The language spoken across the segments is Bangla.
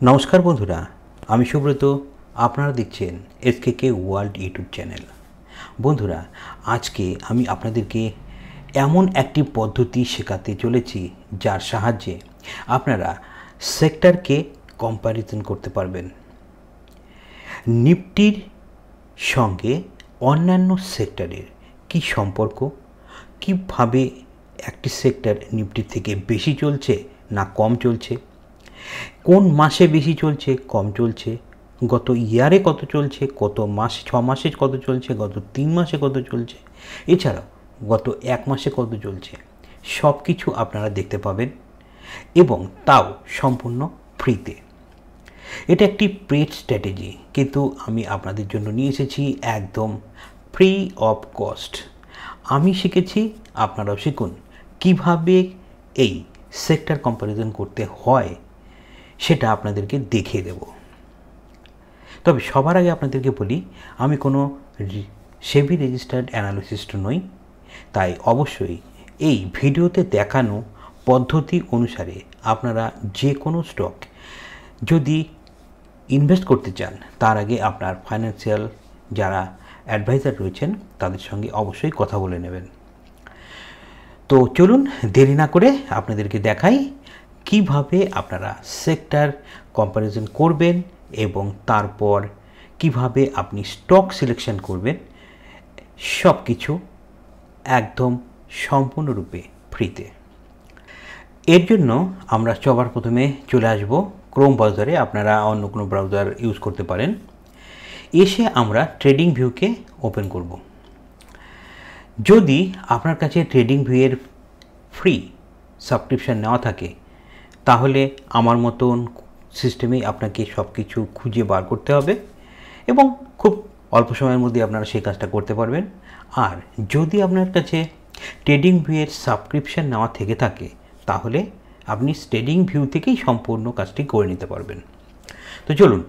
নমস্কার বন্ধুরা, আমি সুব্রত। আপনারা দেখছেন এসকেকে ওয়ার্ল্ড ইউটিউব চ্যানেল। বন্ধুরা, আজকে আমি আপনাদেরকে এমন একটি পদ্ধতি শেখাতে চলেছি যার সাহায্যে আপনারা সেক্টরকে কম্প্যারিজন করতে পারবেন। নিফটির সঙ্গে অন্যান্য সেক্টরের কি সম্পর্ক, কীভাবে একটি সেক্টর নিফটির থেকে বেশি চলছে না কম চলছে, কোন মাসে বেশি চলছে কম চলছে, গত ইয়ারে কত চলছে, কত মাসে 6 মাসে কত চলছে, গত 3 মাসে কত চলছে, এছাড়াও গত 1 মাসে কত চলছে, সব কিছু আপনারা দেখতে পাবেন এবং তাও সম্পূর্ণ ফ্রিতে। এটা একটি পেড স্ট্র্যাটেজি, কিন্তু আমি আপনাদের জন্য নিয়ে এসেছি একদম ফ্রি অফ কস্ট। আমি শিখেছি, আপনারাও শিখুন কিভাবে এই সেক্টর কম্প্যারিজন করতে হয়, সেটা আপনাদেরকে দেখিয়ে দেব। তবে সবার আগে আপনাদেরকে বলি, আমি কোনো সেবি রেজিস্টার্ড অ্যানালিস্ট নই, তাই অবশ্যই এই ভিডিওতে দেখানো পদ্ধতি অনুসারে আপনারা যে কোনো স্টক যদি ইনভেস্ট করতে চান, তার আগে আপনার ফাইন্যান্সিয়াল যারা অ্যাডভাইজার রয়েছেন তাদের সঙ্গে অবশ্যই কথা বলে নেবেন। তো চলুন দেরি না করে আপনাদেরকে দেখাই কিভাবে আপনারা সেক্টর কম্প্যারিজন করবেন এবং তারপর কিভাবে আপনি স্টক সিলেকশন করবেন, সব কিছু একদম সম্পূর্ণরূপে ফ্রিতে। এর জন্য আমরা সবার প্রথমে চলে আসব ক্রোম ব্রাউজারে। আপনারা অন্য কোনো ব্রাউজার ইউজ করতে পারেন। এসে আমরা ট্রেডিং ভিউকে ওপেন করব। যদি আপনার কাছে ট্রেডিং ভিউয়ের ফ্রি সাবস্ক্রিপশান নেওয়া থাকে, তাহলে আমার মতন সিস্টেমেই আপনাকে সব কিছু খুঁজে বার করতে হবে এবং খুব অল্প সময়ের মধ্যে আপনারা সেই কাজটা করতে পারবেন। আর যদি আপনার কাছে ট্রেডিং ভিউয়ের সাবস্ক্রিপশান নেওয়া থেকে থাকে, তাহলে আপনি ট্রেডিং ভিউ থেকেই সম্পূর্ণ কাজটি করে নিতে পারবেন। তো চলুন,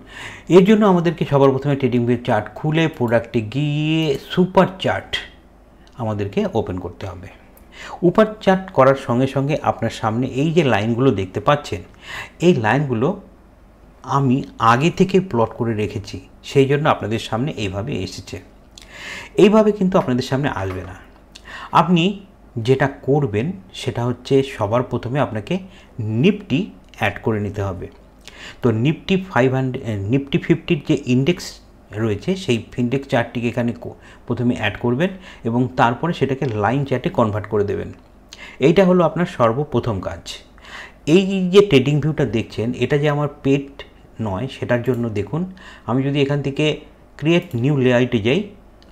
এর জন্য আমাদেরকে সবার প্রথমে ট্রেডিং ভিউয়ের চার্ট খুলে প্রোডাক্টে গিয়ে সুপার চার্ট আমাদেরকে ওপেন করতে হবে। উপর চার্ট করার সঙ্গে সঙ্গে আপনার সামনে এই যে লাইনগুলো দেখতে পাচ্ছেন, এই লাইনগুলো আমি আগে থেকে প্লট করে রেখেছি, সেই জন্য আপনাদের সামনে এইভাবে এসেছে। এইভাবে কিন্তু আপনাদের সামনে আসবে না। আপনি যেটা করবেন সেটা হচ্ছে, সবার প্রথমে আপনাকে নিফটি অ্যাড করে নিতে হবে। তো নিফটি 50 যে ইন্ডেক্স রয়েছে, সেই ইন্ডেক্স চার্টটিকে এখানে প্রথমে অ্যাড করবেন এবং তারপরে সেটাকে লাইন চার্টে কনভার্ট করে দেবেন। এইটা হলো আপনার সর্বপ্রথম কাজ। এই যে ট্রেডিং ভিউটা দেখছেন, এটা যে আমার পেড নয়, সেটার জন্য দেখুন, আমি যদি এখান থেকে ক্রিয়েট নিউ লেআউটে যাই,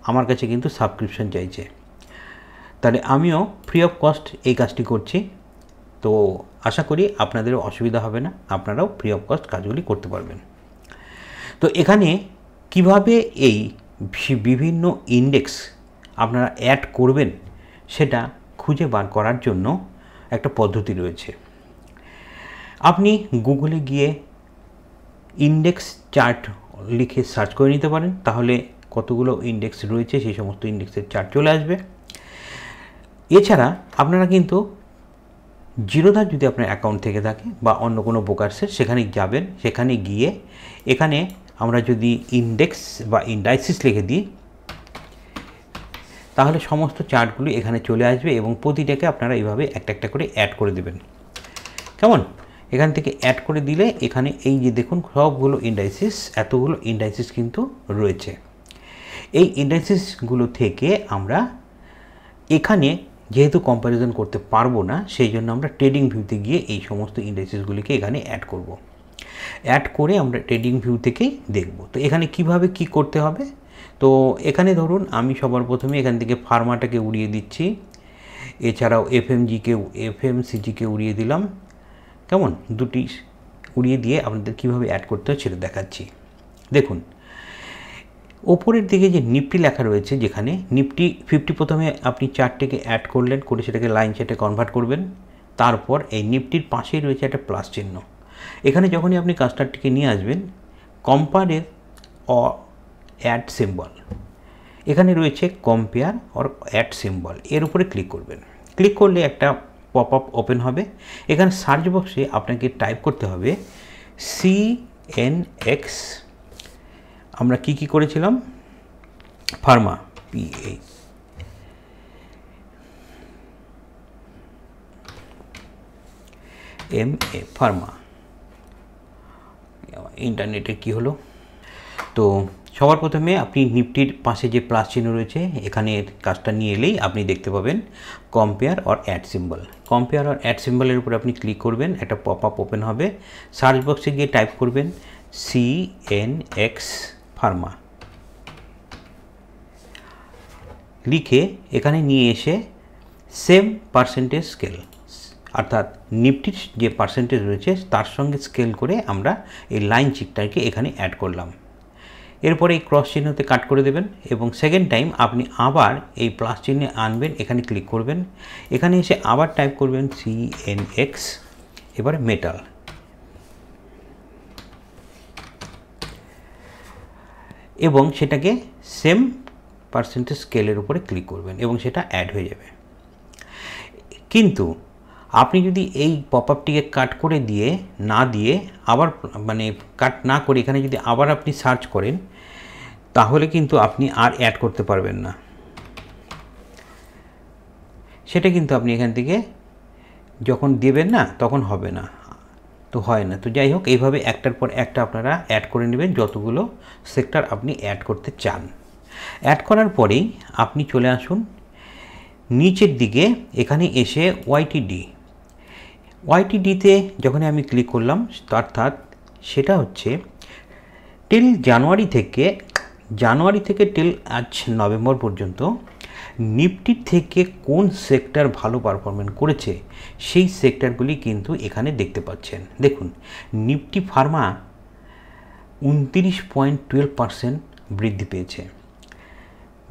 আমার কাছে কিন্তু সাবস্ক্রিপশন চাইছে। তাহলে আমিও ফ্রি অফ কস্ট এই কাজটি করছি। তো আশা করি আপনাদেরও অসুবিধা হবে না, আপনারাও ফ্রি অফ কস্ট কাজগুলি করতে পারবেন। তো এখানে কিভাবে এই বিভিন্ন ইন্ডেক্স আপনারা অ্যাড করবেন, সেটা খুঁজে বার করার জন্য একটা পদ্ধতি রয়েছে। আপনি গুগলে গিয়ে ইন্ডেক্স চার্ট লিখে সার্চ করে নিতে পারেন, তাহলে কতগুলো ইন্ডেক্স রয়েছে সেই সমস্ত ইন্ডেক্সের চার্ট চলে আসবে। এছাড়া আপনারা কিন্তু জিরোধা যদি আপনার অ্যাকাউন্ট থেকে থাকে বা অন্য কোনো ব্রোকার্সের, সেখানে যাবেন। সেখানে গিয়ে এখানে আমরা যদি ইন্ডেক্স বা ইন্ডাইসিস লিখে দিই, তাহলে সমস্ত চার্টগুলি এখানে চলে আসবে এবং প্রতিটাকে আপনারা এইভাবে একটা একটা করে অ্যাড করে দেবেন। কেমন? এখান থেকে অ্যাড করে দিলে এখানে এই যে দেখুন সবগুলো ইন্ডাইসিস, এতগুলো ইন্ডাইসিস কিন্তু রয়েছে। এই ইন্ডাইসিসগুলো থেকে আমরা এখানে যেহেতু কম্প্যারিজন করতে পারবো না, সেই জন্য আমরা ট্রেডিং ভিউতে গিয়ে এই সমস্ত ইন্ডাইসিসগুলিকে এখানে অ্যাড করব। অ্যাড করে আমরা ট্রেডিং ভিউ থেকেই দেখব। তো এখানে কিভাবে কি করতে হবে, তো এখানে ধরুন আমি সবার প্রথমে এখান থেকে ফার্মাটাকে উড়িয়ে দিচ্ছি, এছাড়াও এফএমসিজিকে উড়িয়ে দিলাম। কেমন? দুটি উড়িয়ে দিয়ে আপনাদের কীভাবে অ্যাড করতে হয় সেটা দেখাচ্ছি। দেখুন, ওপরের দিকে যে নিফটি লেখা রয়েছে, যেখানে নিফটি 50 প্রথমে আপনি চার্টটিকে অ্যাড করলেন, করে সেটাকে লাইন চার্টে কনভার্ট করবেন। তারপর এই নিফটির পাশেই রয়েছে একটা প্লাস চিহ্ন। এখানে যখনই আপনি কাস্টারটিকে নিয়ে আসবেন, কম্পারে অর অ্যাড সিম্বল, এখানে রয়েছে কম্পেয়ার অর অ্যাড সিম্বল, এর উপরে ক্লিক করবেন। ক্লিক করলে একটা পপ আপ ওপেন হবে। এখানে সার্চ বক্সে আপনাকে টাইপ করতে হবে CNX আমরা কি করেছিলাম, ফার্মা PA, MA ফার্মা। ইন্টারনেটে কি হলো, তো সবার প্রথমে আপনি নিফটির পাশে যে প্লাস চিহ্ন রয়েছে এখানে কাজটা নিয়ে এলেই আপনি দেখতে পাবেন compare or add symbol. Compare or add সিম্বলের উপর আপনি ক্লিক করবেন, একটা পপ আপ ওপেন হবে, সার্চ বক্সে গিয়ে টাইপ করবেন CNX ফার্মা, লিখে এখানে নিয়ে এসে সেম পার্সেন্টেজ স্কেল, অর্থাৎ নিফটির যে পার্সেন্টেজ রয়েছে তার সঙ্গে স্কেল করে আমরা এই লাইন চিকটাকে এখানে অ্যাড করলাম। এরপরে এই ক্রস চিহ্নতে কাট করে দেবেন এবং সেকেন্ড টাইম আপনি আবার এই প্লাস চিহ্নে আনবেন, এখানে ক্লিক করবেন, এখানে এসে আবার টাইপ করবেন CNX, এবারে মেটাল, এবং সেটাকে সেম পার্সেন্টেজ স্কেলের উপরে ক্লিক করবেন এবং সেটা অ্যাড হয়ে যাবে। কিন্তু আপনি যদি এই পপ আপটিকে কাট করে দিয়ে না দিয়ে আবার মানে কাট না করে এখানে যদি আবার আপনি সার্চ করেন তাহলে কিন্তু আপনি আর অ্যাড করতে পারবেন না, সেটা কিন্তু আপনি এখান থেকে যখন দেবেন না তখন হবে না, তো হয় না। তো যাই হোক, এইভাবে একটার পর একটা আপনারা অ্যাড করে নেবেন যতগুলো সেক্টর আপনি অ্যাড করতে চান। অ্যাড করার পরেই আপনি চলে আসুন নিচের দিকে, এখানে এসে YTD-তে যখন আমি ক্লিক করলাম, অর্থাৎ সেটা হচ্ছে টিল জানুয়ারি থেকে টিল আজ নভেম্বর পর্যন্ত নিফটির থেকে কোন সেক্টর ভালো পারফরমেন্স করেছে সেই সেক্টরগুলি কিন্তু এখানে দেখতে পাচ্ছেন। দেখুন, নিফটি ফার্মা 29.12% বৃদ্ধি পেয়েছে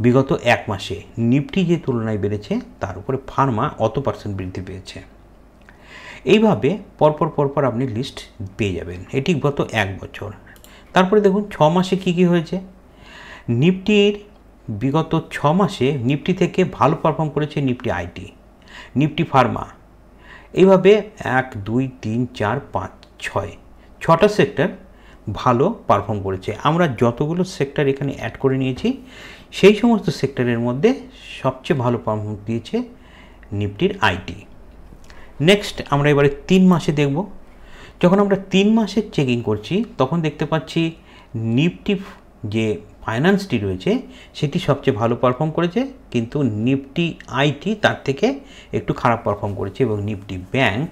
বিগত এক মাসে। নিফটি যে তুলনায় বেড়েছে তার উপরে ফার্মা অত পার্সেন্ট বৃদ্ধি পেয়েছে। এইভাবে পরপর আপনি লিস্ট পেয়ে যাবেন, এটি গত এক বছর। তারপরে দেখুন 6 মাসে কি হয়েছে। নিফটির বিগত 6 মাসে নিফটি থেকে ভালো পারফর্ম করেছে নিফটি আইটি, নিফটি ফার্মা, এইভাবে 1 2 3 4 5 6টা সেক্টর ভালো পারফর্ম করেছে। আমরা যতগুলো সেক্টর এখানে অ্যাড করে নিয়েছি সেই সমস্ত সেক্টরের মধ্যে সবচেয়ে ভালো পারফর্ম দিয়েছে নিফটির আইটি। নেক্সট আমরা এবারে 3 মাসে দেখব। যখন আমরা 3 মাসের চেকিং করছি তখন দেখতে পাচ্ছি নিফটি যে ফাইন্যান্সটি রয়েছে সেটি সবচেয়ে ভালো পারফর্ম করেছে, কিন্তু নিফটি আইটি তার থেকে একটু খারাপ পারফর্ম করেছে এবং নিফটি ব্যাংক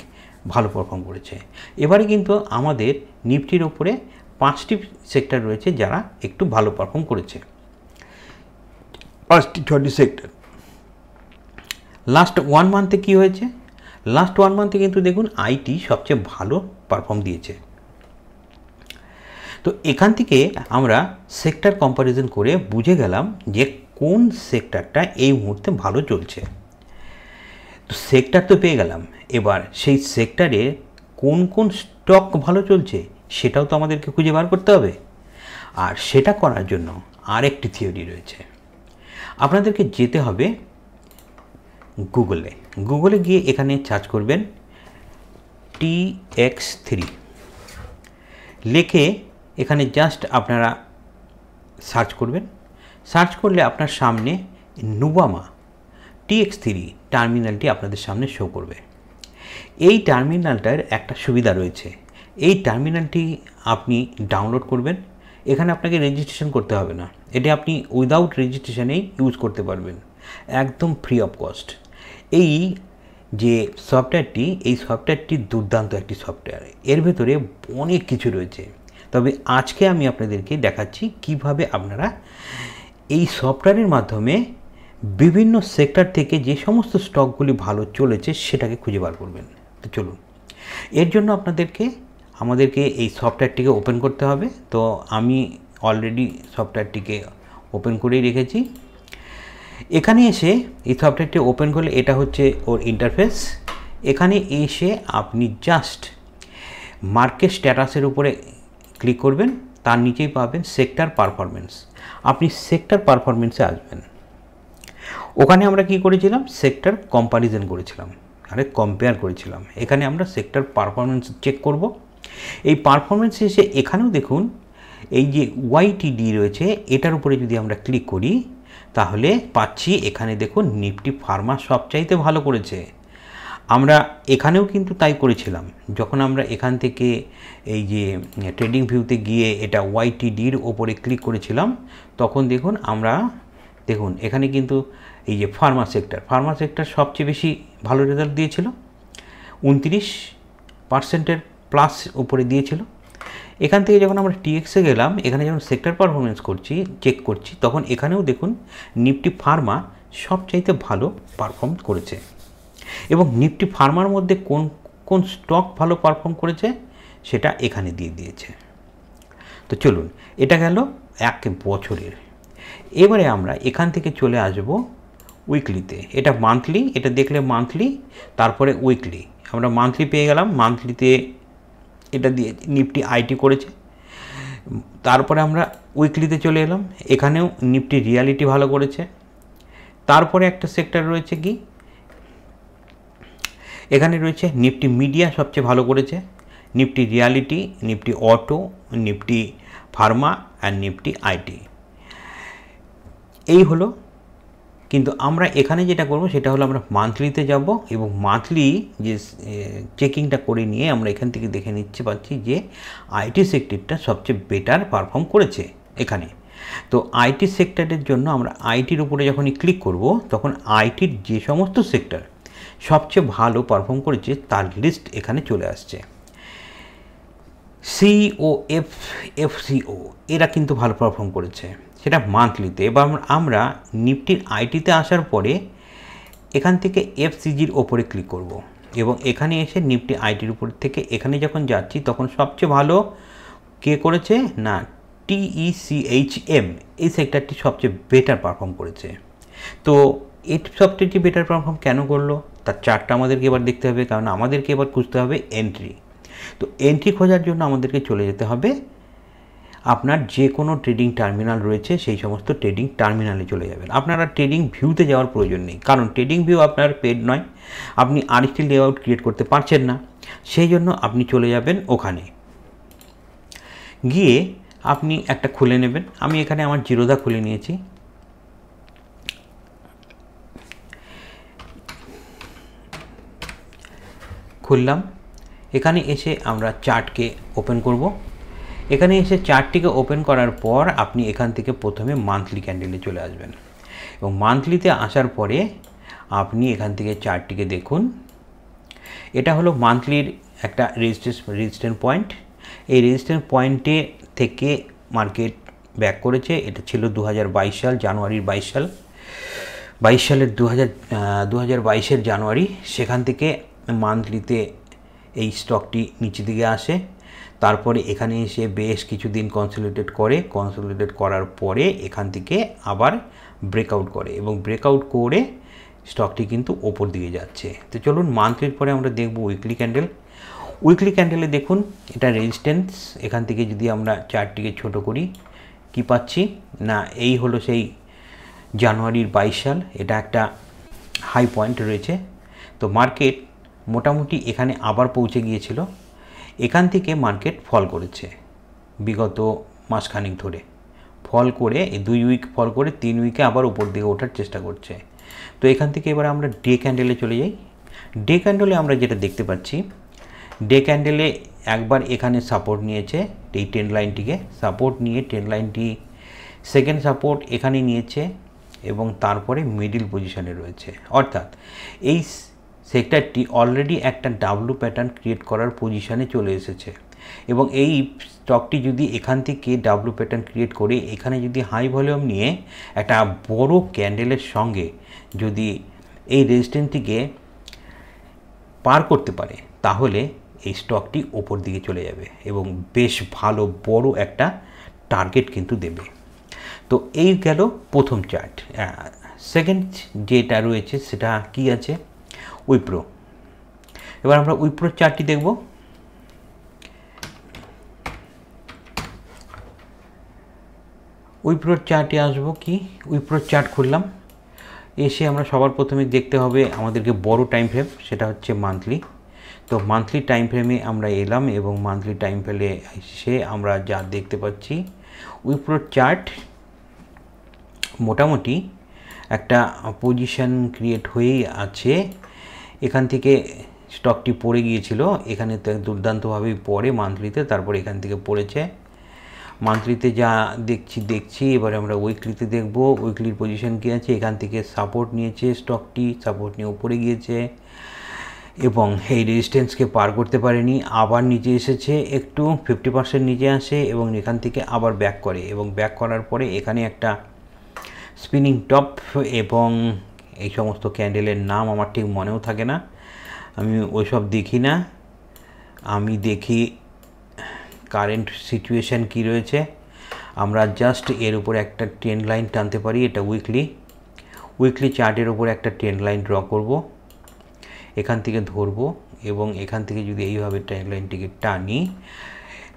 ভালো পারফর্ম করেছে। এবারে কিন্তু আমাদের নিফটির ওপরে 5টি সেক্টর রয়েছে যারা একটু ভালো পারফর্ম করেছে, 5টি সেক্টর। লাস্ট 1 মান্থে কি হয়েছে? লাস্ট 1 মান্থে কিন্তু দেখুন আইটি সবচেয়ে ভালো পারফর্ম দিয়েছে। তো এখান থেকে আমরা সেক্টর কম্প্যারিজন করে বুঝে গেলাম যে কোন সেক্টরটা এই মুহূর্তে ভালো চলছে। তো সেক্টর তো পেয়ে গেলাম, এবার সেই সেক্টরে কোন স্টক ভালো চলছে সেটাও তো আমাদেরকে খুঁজে বার করতে হবে। আর সেটা করার জন্য আরেকটি থিওরি রয়েছে। আপনাদেরকে যেতে হবে গুগলে গিয়ে এখানে সার্চ করবেন TX3 লিখে এখানে জাস্ট আপনারা সার্চ করবেন। সার্চ করলে আপনার সামনে নুবামা TX3 টার্মিনালটি আপনাদের সামনে শো করবে। এই টার্মিনালটার একটা সুবিধা রয়েছে, এই টার্মিনালটি আপনি ডাউনলোড করবেন। এখানে আপনাকে রেজিস্ট্রেশন করতে হবে না, এটা আপনি উইদাউট রেজিস্ট্রেশনেই ইউজ করতে পারবেন, একদম ফ্রি অফ কস্ট। এই যে সফটওয়্যারটি দুর্দান্ত একটি সফটওয়্যার, এর ভেতরে অনেক কিছু রয়েছে। তবে আজকে আমি আপনাদেরকে দেখাচ্ছি কিভাবে আপনারা এই সফটওয়্যারের মাধ্যমে বিভিন্ন সেক্টর থেকে যে সমস্ত স্টকগুলি ভালো চলেছে সেটাকে খুঁজে বার করবেন। তো চলুন, এর জন্য আমাদেরকে এই সফটওয়্যারটিকে ওপেন করতে হবে। তো আমি অলরেডি সফটওয়্যারটিকে ওপেন করেই রেখেছি। এখানে এসে এই সফটওয়্যারটি ওপেন করলে এটা হচ্ছে ওর ইন্টারফেস। এখানে এসে আপনি জাস্ট মার্কেট স্ট্যাটাসের উপরে ক্লিক করবেন, তার নিচেই পাবেন সেক্টর পারফরমেন্স। আপনি সেক্টর পারফরমেন্সে আসবেন। ওখানে আমরা কি করেছিলাম? সেক্টর কম্প্যারিজন করেছিলাম, কম্পেয়ার করেছিলাম। এখানে আমরা সেক্টর পারফরমেন্স চেক করব। এই পারফরমেন্স এসে এখানেও দেখুন এই যে ওয়াইটিডি রয়েছে এটার উপরে যদি আমরা ক্লিক করি তাহলে পাচ্ছি এখানে দেখুন নিফটি ফার্মা সবচাইতে ভালো করেছে। আমরা এখানেও কিন্তু তাই করেছিলাম, যখন আমরা এখান থেকে এই যে ট্রেডিং ভিউতে গিয়ে এটা ওয়াইটিডির ওপরে ক্লিক করেছিলাম তখন দেখুন আমরা দেখুন এখানে কিন্তু এই যে ফার্মা সেক্টর সবচেয়ে বেশি ভালো রেজাল্ট দিয়েছিল, 29% প্লাস উপরে দিয়েছিল। এখান থেকে যখন আমরা টিএক্সে গেলাম, এখানে যখন সেক্টর পারফরমেন্স চেক করছি তখন এখানেও দেখুন নিফটি ফার্মা সবচাইতে ভালো পারফর্ম করেছে। এবং নিফটি ফার্মার মধ্যে কোন কোন স্টক ভালো পারফর্ম করেছে সেটা এখানে দিয়ে দিয়েছে। তো চলুন, এটা গেল 1 বছরের। এবারে আমরা এখান থেকে চলে আসব উইকলিতে। এটা মান্থলি, এটা দেখলে মান্থলি, তারপরে উইকলি। আমরা মান্থলি পেয়ে গেলাম, মান্থলিতে এটা দিয়ে নিফটি আইটি করেছে। তারপরে আমরা উইকলিতে চলে এলাম, এখানেও নিফটি রিয়ালিটি ভালো করেছে। তারপরে একটা সেক্টর রয়েছে কি, এখানে রয়েছে নিফটি মিডিয়া সবচেয়ে ভালো করেছে, Nifty Realty, Nifty Auto, Nifty Pharma আর নিফটি আইটি। এই হলো। কিন্তু আমরা এখানে যেটা করব সেটা হলো আমরা মান্থলিতে যাব এবং মান্থলি যে চেকিংটা করে নিয়ে আমরা এখান থেকে দেখে নিচ্ছে পাচ্ছি যে আইটি সেক্টরটা সবচেয়ে বেটার পারফর্ম করেছে এখানে। তো আইটি সেক্টরের জন্য আমরা আইটির উপরে যখনই ক্লিক করব তখন আইটির যে সমস্ত সেক্টর সবচেয়ে ভালো পারফর্ম করেছে তার লিস্ট এখানে চলে আসছে। সিও এফসিও এরা কিন্তু ভালো পারফর্ম করেছে, সেটা মান্থলিতে। এবার আমরা নিফটির আইটিতে আসার পরে এখান থেকে এফসিজির ওপরে ক্লিক করব এবং এখানে এসে নিফটি আইটির উপর থেকে এখানে যখন যাচ্ছি তখন সবচেয়ে ভালো কে করেছে না টিইসিএইচএম, এই সেক্টরটি সবচেয়ে বেটার পারফর্ম করেছে। তো এই সফটওয়্যারটি বেটার পারফর্ম কেন করলো তার চার্টটা আমাদেরকে এবার দেখতে হবে, কারণ আমাদেরকে এবার খুঁজতে হবে এন্ট্রি। তো এন্ট্রি খোঁজার জন্য আমাদেরকে চলে যেতে হবে আপনার যে কোনো ট্রেডিং টার্মিনাল রয়েছে সেই সমস্ত ট্রেডিং টার্মিনালে চলে যাবেন। আপনারা ট্রেডিং ভিউতে যাওয়ার প্রয়োজন নেই, কারণ ট্রেডিং ভিউ আপনার পেড নয়, আপনি আরেকটি লেআউট ক্রিয়েট করতে পারছেন না, সেই জন্য আপনি চলে যাবেন ওখানে গিয়ে আপনি একটা খুলে নেবেন। আমি এখানে আমার জিরোদা খুলে নিয়েছি। খুললাম, এখানে এসে আমরা চার্টকে ওপেন করব। এখানে এসে চার্টটিকে ওপেন করার পর আপনি এখান থেকে প্রথমে মান্থলি ক্যান্ডেলে চলে আসবেন এবং মান্থলিতে আসার পরে আপনি এখান থেকে চার্টটিকে দেখুন। এটা হলো মান্থলির একটা রেজিস্ট্যান্স পয়েন্ট। এই রেজিস্ট্যান্স পয়েন্টে থেকে মার্কেট ব্যাক করেছে। এটা ছিল 2022 সাল, জানুয়ারির 22 সালের 2022-এর জানুয়ারি। সেখান থেকে মান্থলিতে এই স্টকটি নিচের দিকে আসে, তারপরে এখানে এসে বেশ কিছুদিন কনসলিডেট করার পরে এখান থেকে আবার ব্রেকআউট করে এবং ব্রেকআউট করে স্টকটি কিন্তু ওপর দিকে যাচ্ছে। তো চলুন মান্থলির পরে আমরা দেখব উইকলি ক্যান্ডেল। উইকলি ক্যান্ডেলে দেখুন এটা রেজিস্ট্যান্স। এখান থেকে যদি আমরা চার্টটিকে ছোট করি কি পাচ্ছি না, এই হলো সেই জানুয়ারির 22 সাল, এটা একটা হাই পয়েন্ট রয়েছে। তো মার্কেট মোটামুটি এখানে আবার পৌঁছে গিয়েছিল, এখান থেকে মার্কেট ফল করেছে বিগত মাসখানেক ধরে। ফল করে 2 উইক ফল করে 3 উইকে আবার উপর দিকে ওঠার চেষ্টা করছে। তো এখান থেকে এবার আমরা ডে ক্যান্ডেলে চলে যাই। ডে ক্যান্ডেলে আমরা যেটা দেখতে পাচ্ছি, ডে ক্যান্ডেলে একবার এখানে সাপোর্ট নিয়েছে, এই ট্রেন্ড লাইনটিকে সাপোর্ট নিয়ে ট্রেন্ড লাইনটি সেকেন্ড সাপোর্ট এখানে নিয়েছে এবং তারপরে মিডিল পজিশনে রয়েছে। অর্থাৎ এই সেক্টরটি অলরেডি একটা ডাব্লু প্যাটার্ন ক্রিয়েট করার পজিশনে চলে এসেছে এবং এই স্টকটি যদি এখান থেকে ডাব্লু প্যাটার্ন ক্রিয়েট করে এখানে যদি হাই ভলিউম নিয়ে একটা বড় ক্যান্ডেলের সঙ্গে যদি এই রেজিস্ট্যান্সটিকে পার করতে পারে তাহলে এই স্টকটি ওপর দিকে চলে যাবে এবং বেশ ভালো বড় একটা টার্গেট কিন্তু দেবে। তো এই গেল প্রথম চার্ট। সেকেন্ড যেটা রয়েছে সেটা কি আছে, উইপ্রো। এবার আমরা উইপ্রোর চার্টটি দেখব। উইপ্রোর চার্টে আসবো কি, উইপ্রোর চার্ট খুললাম। এসে আমরা সবার প্রথমে দেখতে হবে আমাদেরকে বড় টাইম ফ্রেম, সেটা হচ্ছে মান্থলি। তো মান্থলি টাইম ফ্রেমে আমরা এলাম এবং মান্থলি টাইম ফ্রেমে এসে আমরা যা দেখতে পাচ্ছি উইপ্রো চার্ট মোটামুটি একটা পজিশন ক্রিয়েট হয়েই আছে। এখান থেকে স্টকটি পড়ে গিয়েছিল, এখানে দুর্দান্তভাবেই পড়ে মান্থলিতে, তারপর এখান থেকে পড়েছে। মান্থলিতে যা দেখছি এবারে আমরা উইকলিতে দেখব। উইকলির পজিশন কী আছে, এখান থেকে সাপোর্ট নিয়েছে স্টকটি, সাপোর্ট নিয়ে উপরে গিয়েছে এবং এই রেজিস্ট্যান্সকে পার করতে পারেনি, আবার নিচে এসেছে, একটু 50% নিচে আসে এবং এখান থেকে আবার ব্যাক করে এবং ব্যাক করার পরে এখানে একটা স্পিনিং টপ এবং এই সমস্ত ক্যান্ডেলের নাম আমার ঠিক মনেও থাকে না, আমি ওইসব দেখি না, আমি দেখি কারেন্ট সিচুয়েশান কী রয়েছে। আমরা জাস্ট এর উপর একটা ট্রেন্ড লাইন টানতে পারি, এটা উইকলি চার্টের উপর একটা ট্রেন্ড লাইন ড্র করব, এখান থেকে ধরবো এবং এখান থেকে যদি এইভাবে ট্রেন্ড লাইনটিকে টানি,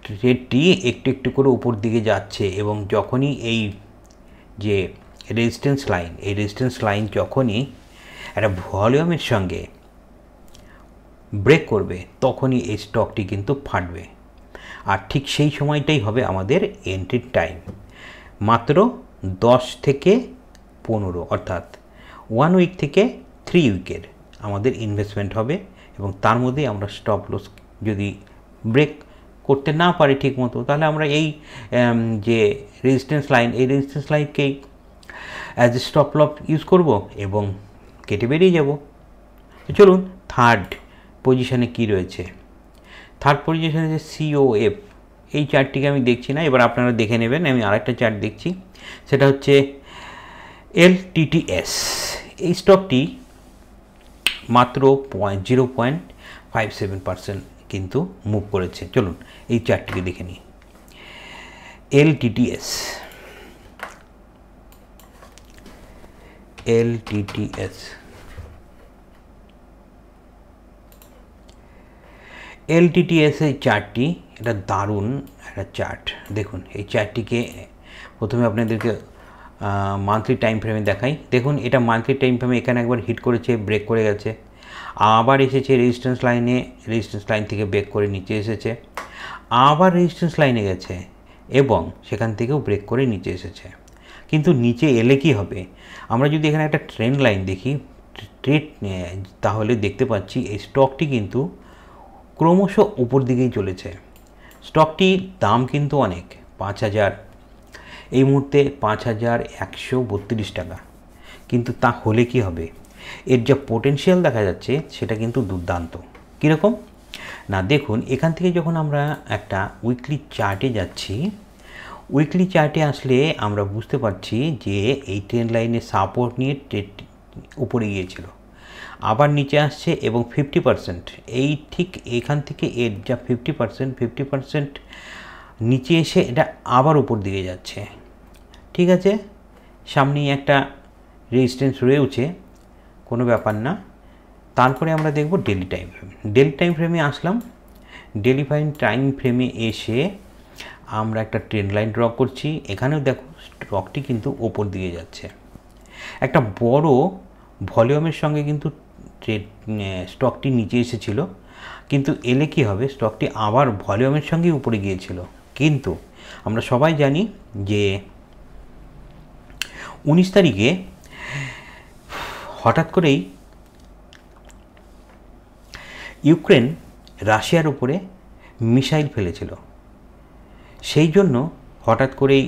ট্রেডটি একটু একটু করে উপর দিকে যাচ্ছে এবং যখনই এই যে রেজিস্ট্যান্স লাইন, এই রেজিস্ট্যান্স লাইন যখনই একটা ভলিউমের সঙ্গে ব্রেক করবে তখনই এই স্টকটি কিন্তু ফাটবে। আর ঠিক সেই সময়টাই হবে আমাদের এন্ট্রির টাইম, মাত্র 10 থেকে 15, অর্থাৎ 1 উইক থেকে 3 উইকের আমাদের ইনভেস্টমেন্ট হবে এবং তার মধ্যেই আমরা স্টপ লস যদি ব্রেক করতে না পারি ঠিক মতো, তাহলে আমরা এই যে রেজিস্ট্যান্স লাইন, এই রেজিস্ট্যান্স লাইনকেই as a stop loss use করব এবং কেটে বেরিয়ে যাব। চলুন থার্ড পজিশানে কি রয়েছে। থার্ড পজিশনে যে COF, এই চার্টটিকে আমি দেখছি না, এবার আপনারা দেখে নেবেন। আমি আরেকটা চার্ট দেখছি, সেটা হচ্ছে LTTS। এই স্টকটি মাত্র 0.57% কিন্তু মুভ করেছে। চলুন এই চার্টটিকে দেখে নিই। LTTS এই চার্টটি এটা দারুণ একটা চার্ট। দেখুন এই চার্টটিকে প্রথমে আপনাদেরকে মান্থলি টাইম ফ্রেমে দেখাই। দেখুন এটা মান্থলি টাইম ফ্রেমে এখানে একবার হিট করেছে, ব্রেক করে গেছে, আবার এসেছে রেজিস্ট্যান্স লাইনে, রেজিস্ট্যান্স লাইন থেকে ব্রেক করে নিচে এসেছে, আবার রেজিস্ট্যান্স লাইনে গেছে এবং সেখান থেকেও ব্রেক করে নিচে এসেছে। কিন্তু নিচে এলে কি হবে, আমরা যদি এখানে একটা ট্রেন্ড লাইন দেখি তাহলে দেখতে পাচ্ছি এই স্টকটি কিন্তু ক্রমশ উপর দিকেই চলেছে। স্টকটির দাম কিন্তু অনেক, 5,000, এই মুহূর্তে 5,132 টাকা। কিন্তু তা হলে কি হবে, এর যা পোটেনশিয়াল দেখা যাচ্ছে সেটা কিন্তু দুর্দান্ত। কীরকম না, দেখুন এখান থেকে যখন আমরা একটা উইকলি চার্টে যাচ্ছি, উইকলি চার্টে আসলে আমরা বুঝতে পারছি যে এই ট্রেন্ড লাইনে সাপোর্ট নিয়ে উপরে গিয়েছিল, আবার নিচে আসছে এবং 50%, এই ঠিক এখান থেকে এর যা 50% নিচে এসে এটা আবার উপর দিকে যাচ্ছে। ঠিক আছে, সামনেই একটা রেজিস্ট্যান্স রয়েছে, কোনো ব্যাপার না। তারপরে আমরা দেখব daily time frame. Daily time ফ্রেমে আসলাম। ডেলি টাইম ফ্রেমে এসে আমরা একটা ট্রেন্ড লাইন ড্র করছি। এখানেও দেখো স্টকটি কিন্তু ওপর দিকে যাচ্ছে, একটা বড় ভলিউমের সঙ্গে কিন্তু স্টকটি নিচে এসেছিল, কিন্তু এলে কি হবে, স্টকটি আবার ভলিউমের সঙ্গে উপরে গিয়েছিল। কিন্তু আমরা সবাই জানি যে 19 তারিখে হঠাৎ করেই ইউক্রেন রাশিয়ার উপরে মিসাইল ফেলেছিল, সেই জন্য হঠাৎ করেই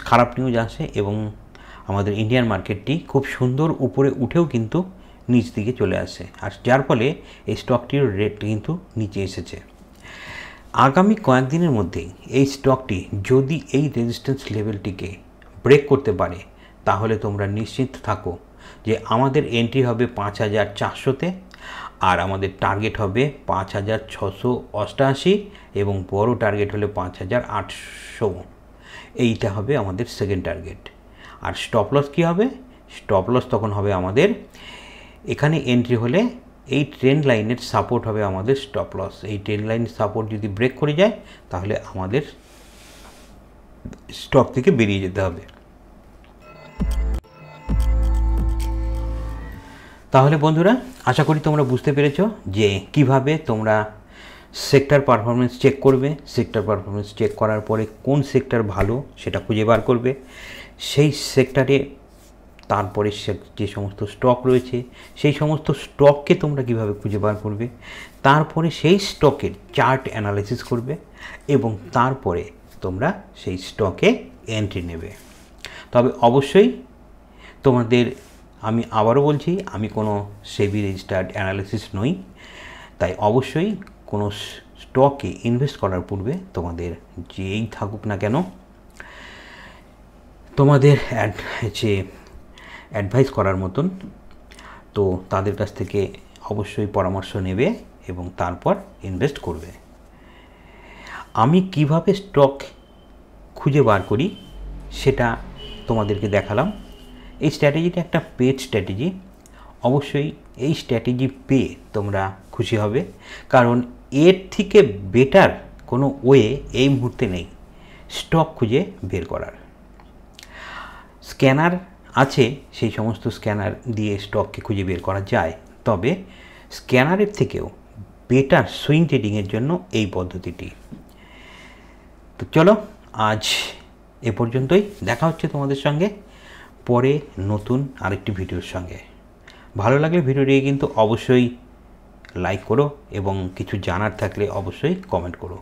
খারাপ নিউজ আসে এবং আমাদের ইন্ডিয়ান মার্কেটটি খুব সুন্দর উপরে উঠেও কিন্তু নিচ দিকে চলে আসে, আর যার ফলে এই স্টকটির রেট কিন্তু নিচে এসেছে। আগামী কয়েকদিনের মধ্যেই এই স্টকটি যদি এই রেজিস্ট্যান্স লেভেলটিকে ব্রেক করতে পারে, তাহলে তোমরা নিশ্চিত থাকো যে আমাদের এন্ট্রি হবে 5,400-তে, আর আমাদের টার্গেট হবে 5,688 এবং বড় টার্গেট হলে 5,800। এইটা হবে আমাদের সেকেন্ড টার্গেট। আর স্টপ লস কী হবে, স্টপ লস তখন হবে আমাদের এখানে এন্ট্রি হলে এই ট্রেন্ড লাইনের সাপোর্ট হবে আমাদের স্টপ লস। এই ট্রেন্ড লাইনের সাপোর্ট যদি ব্রেক করে যায় তাহলে আমাদের স্টক থেকে বেরিয়ে যেতে হবে। তাহলে বন্ধুরা, আশা করি তোমরা বুঝতে পেরেছো যে কিভাবে তোমরা সেক্টর পারফরমেন্স চেক করবে। সেক্টর পারফরমেন্স চেক করার পরে কোন সেক্টর ভালো সেটা খুঁজে বার করবে, সেই সেক্টরে তারপরে যে সমস্ত স্টক রয়েছে সেই সমস্ত স্টককে তোমরা কিভাবে খুঁজে বার করবে, তারপরে সেই স্টকের চার্ট অ্যানালাইসিস করবে এবং তারপরে তোমরা সেই স্টকে এন্ট্রি নেবে। তবে অবশ্যই তোমাদের, আমি আবারও বলছি, আমি কোনো সেবি রেজিস্টার্ড অ্যানালিস্ট নই, তাই অবশ্যই কোনো স্টকে ইনভেস্ট করার পূর্বে তোমাদের যেই থাকুক না কেন, তোমাদের অ্যাডভাইস করার মতন, তো তাদের কাছ থেকে অবশ্যই পরামর্শ নেবে এবং তারপর ইনভেস্ট করবে। আমি কিভাবে স্টক খুঁজে বার করি সেটা তোমাদেরকে দেখালাম। এই স্ট্র্যাটেজিটা একটা পেড স্ট্র্যাটেজি। অবশ্যই এই স্ট্র্যাটেজি পেয়ে তোমরা খুশি হবে, কারণ এর থেকে বেটার কোনো ওয়ে এই মুহূর্তে নেই স্টক খুঁজে বের করার। স্ক্যানার আছে, সেই সমস্ত স্ক্যানার দিয়ে স্টককে খুঁজে বের করা যায়, তবে স্ক্যানারের থেকেও বেটার সুইং ট্রেডিংয়ের জন্য এই পদ্ধতিটি। তো চলো, আজ এ পর্যন্তই। দেখা হচ্ছে তোমাদের সঙ্গে পরে নতুন আরেকটি ভিডিওর সঙ্গে। ভালো লাগলে ভিডিওটি কিন্তু অবশ্যই লাইক করো এবং কিছু জানার থাকলে অবশ্যই কমেন্ট করো।